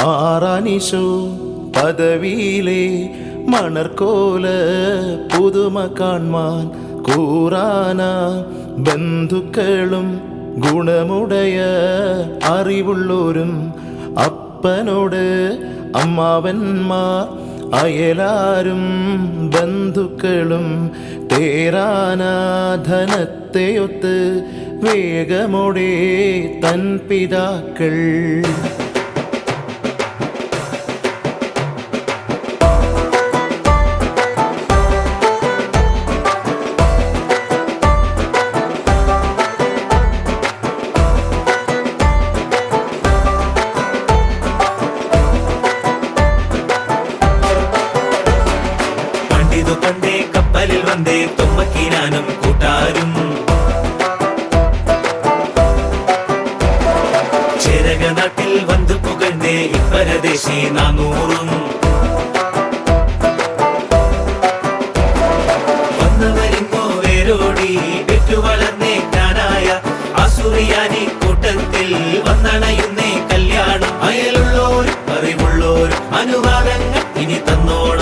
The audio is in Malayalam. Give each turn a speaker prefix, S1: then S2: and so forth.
S1: മാറാനിശോ പദവിയിലെ മണർക്കോല പുതുമ കാൺമാൻ കൂറാന ബന്ധുക്കളും ഗുണമുടയ അറിവുള്ളോരും അപ്പനോട് അമ്മാവന്മാർ അയലാരും ബന്ധുക്കളും തേരാനാധനത്തെയൊത്ത് വേഗമോടെ തൻ പിതാക്കൾ
S2: പണ്ടേ കപ്പലിൽ വന്നേ തുമ്പക്കീനാനും കൂട്ടാരും ചേരക നാട്ടിൽ വന്നു പുകഴ്ന്നേ ഇപ്പരദേശി 400 വന്നവരിങ്ങോ വേരോടി വെറ്റു വളർന്നേ ജ്ഞാനായ ആസുറിയാനി കൂട്ടത്തിൽ വന്നണയുന്നേ കല്യാണം അയലുള്ളോരും അറിവുള്ളോരും അനുവാദങ്ങൾ ഇനി തന്നോളും